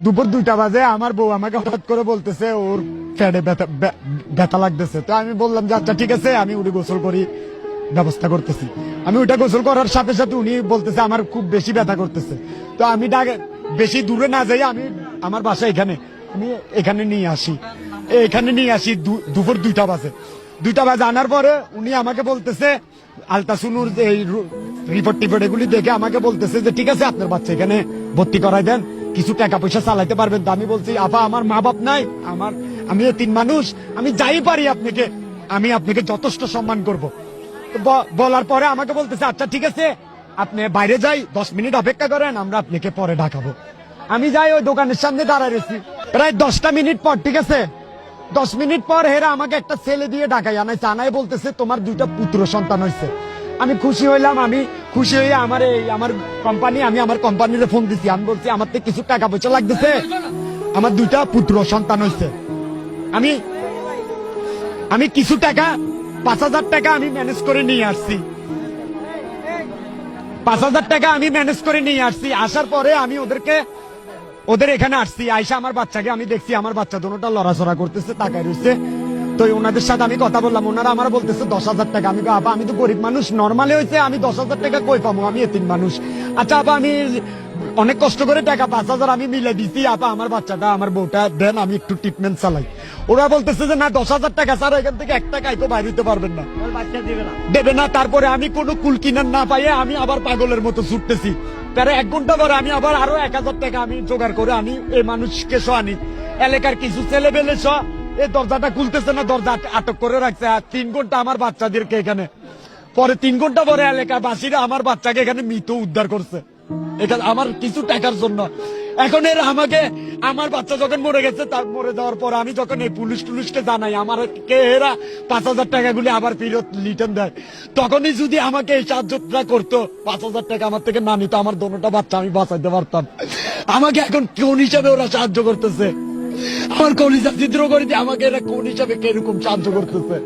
দুপুর 2টা বাজে আমার বউ আমাকে হঠাৎ করে বলতেছে ওর পেটে ব্যথা লাগতেছে। তো আমি বললাম যে আচ্ছা ঠিক আছে, আমি উঠে গোসল করি, ব্যবস্থা করতেছি। আমি ওইটা গোসল করার সাথে সাথে উনি বলতেছে আমার খুব বেশি ব্যথা করতেছে। তো আমি বেশি দূরে না যাই, আমি আমার বাসা এখানে, আমি এখানে নিয়ে আসি দুপুর 2টা বাজে। 2টা বাজে আনার পরে উনি আমাকে বলতেছে আলতাসুনুর এই রিপোর্ট টিপোর্ট এগুলি দেখে আমাকে বলতেছে যে ঠিক আছে আপনার বাচ্চা এখানে ভর্তি করাই দেন, কিছু টাকা পয়সা চালাইতে পারবেন। তো আমি বলছি আপা আমার মা বাপ নাই, আমি 3 মানুষ, আমি যাই পারি আমি আপনাকে যথেষ্ট সম্মান করব। বলার পরে আমাকে বলতেছে আচ্ছা ঠিক আছে আপনি বাইরে যাই 10 মিনিট অপেক্ষা করেন, আমরা আপনাকে পরে ডাকাবো। আমি যাই ওই দোকানের সামনে দাঁড়ায় রয়েছি প্রায় 10টা মিনিট পর, ঠিক আছে 10 মিনিট পর হেরা আমাকে একটা ছেলে দিয়ে ডাকাই আনায় বলতেছে তোমার 2টা পুত্র সন্তান হয়েছে। আমি খুশি হইলাম, আমি খুশি হয়ে আমার কোম্পানিতে ফোন দিছি। আমি বলছি আমার থেকে কিছু টাকা পয়সা লাগতেছে, আমার 2টা পুত্র সন্তান হয়েছে। আমি কিছু টাকা 5,000 টাকা আমি ম্যানেজ করে নিয়ে আসছি। 5,000 টাকা আমি ম্যানেজ করে নিয়ে আসছি। আসার পরে আমি ওদের এখানে আসছি। আইসা আমার বাচ্চাকে আমি দেখছি, আমার বাচ্চা দুটোটা লড়াচড়া করতেছে, তাকায় রয়েছে। তো ওনাদের সাথে আমি কথা বললাম, ওনারা আমার বলতেছে 10,000 টাকা। আমি আপা আমি তো গরিব মানুষ, নর্মালি হয়েছে আমি 10,000 টাকা কই পাবো, আমি এতিম মানুষ। আচ্ছা আপা আমি অনেক কষ্ট করে টাকা 5,000 আমি মিলে দিছি, আপা আমার বাচ্চাটা আমার বউটা দেন, আমি একটু ট্রিটমেন্ট চালাই। ওরা বলতেছে যে না 10,000 টাকা স্যার, এখান থেকে 1 টাকায় তো বাইরে হতে পারবেন না, দেবে না। তারপরে আমি কোনো কুল কিনার না পাইয়ে আমি আবার পাগলের মতো ছুটতেছি। তারা 1 ঘন্টা পরে আমি আবার আরো 1,000 টাকা আমি জোগাড় করে আনি, এই মানুষকে আনি। এলাকার কিছু ছেলে বেলে এই দরজাটা খুলতেছে না, দরজা আটক করে রাখছে। আর 3 ঘন্টা আমার বাচ্চাদেরকে এখানে, পরে 3 ঘন্টা পরে এলাকাবাসীরা আমার বাচ্চাকে এখানে মৃত উদ্ধার করছে, এটা আমার কিছু টাকার জন্য। এখন এরা আমাকে, আমার বাচ্চা যখন মরে গেছে, তার মরে যাওয়ার পর আমি যখন এই পুলিশকে জানাই, আমাকে এরা 5,000 টাকা গুলি আবার ফেরত রিটার্ন দেয়। তখনই যদি আমাকে এই সাহায্যটা করতো, 5,000 টাকা আমার থেকে না নিত, আমার দোনোটা বাচ্চা আমি বাঁচাইতে পারতাম। আমাকে এখন কোন হিসাবে ওরা সাহায্য করতেছে, আমার কলিজা ছিদ্র করে দিয়ে আমাকে এরা কোন হিসাবে কিরকম সাহায্য করতেছে।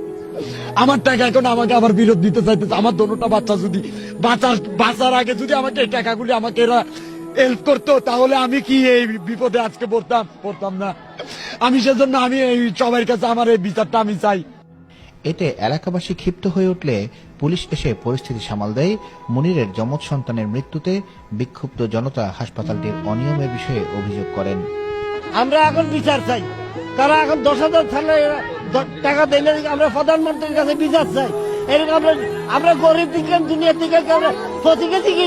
আমার টাকা এখন আমাকে আবার বিরোধ দিতে চাইতেছে। আমার দোনোটা বাচ্চা যদি বাঁচার আগে যদি আমাকে এই টাকাগুলি আমাকে এরা হেল্প করতো, তাহলে আমি কি এই বিপদে আজকে পড়তাম না। আমি সেজন্য আমি এই সবার কাছে আমার এই বিচারটা আমি চাই। এতে এলাকাবাসী ক্ষিপ্ত হয়ে উঠলে পুলিশ এসে পরিস্থিতি সামাল দেয়। মুনিরের যমজ সন্তানের মৃত্যুতে বিক্ষুব্ধ জনতা হাসপাতালটির অনিয়মের বিষয়ে অভিযোগ করেন। আমরা এখন বিচার চাই, তারা এখন 10,000 টাকা দিলে আমরা প্রধানমন্ত্রীর কাছে বিচার চাই। এরকম আমরা গরিব দিকে দুনিয়া থেকে আমরা প্রতীকে দিকে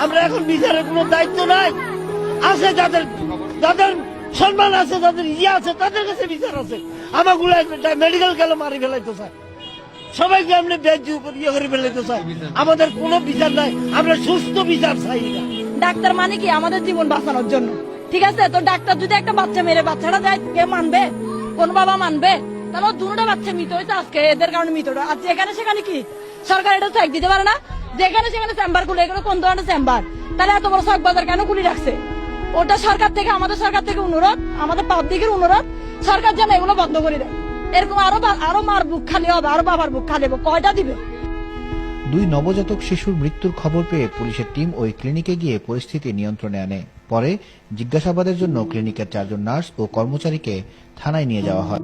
আমরা এখন বিচারের কোনো দায়িত্ব নাই। আছে যাদের সম্মান আছে, যাদের ইয়ে আছে, তাদের কাছে বিচার আছে। আমাগুলো মেডিকেল গেলে মারি ফেলাইতে চাই, সবাইকে আমরা ইয়ে করে ফেলাইতে চাই। আমাদের কোনো বিচার নাই, আমরা সুস্থ বিচার চাই। ডাক্তার মানে কি আমাদের জীবন বাঁচানোর জন্য, ঠিক আছে? তো ডাক্তার যদি একটা বাচ্চা মেরে বাচ্চাটা যায়, কে মানবে? কোন বাবা মানবে? তাহলে 2টা বাচ্চা মৃত হয়েছে আজকে এদের কারণে মৃত। আর যেখানে সেখানে কি সরকার এটা চেক দিতে পারে না? যেখানে সেখানে চেম্বার খুলে, এগুলো কোন ধরনের চেম্বার? তাহলে এত বড় চক বাজার কেন খুলে রাখছে? ওটা আমাদের সরকার থেকে অনুরোধ, আমাদের পাবলিকের অনুরোধ, সরকার যেন এগুলো বন্ধ করে দেয়। এরকম আরো মার বুক খালি হবে, আরো বাবার বুক খালি হবে, কয়টা দিবে? 2 নবজাতক শিশুর মৃত্যুর খবর পেয়ে পুলিশের টিম ওই ক্লিনিকে গিয়ে পরিস্থিতি নিয়ন্ত্রণে আনে। পরে জিজ্ঞাসাবাদের জন্য ক্লিনিকের 4 জন নার্স ও কর্মচারীকে থানায় নিয়ে যাওয়া হয়।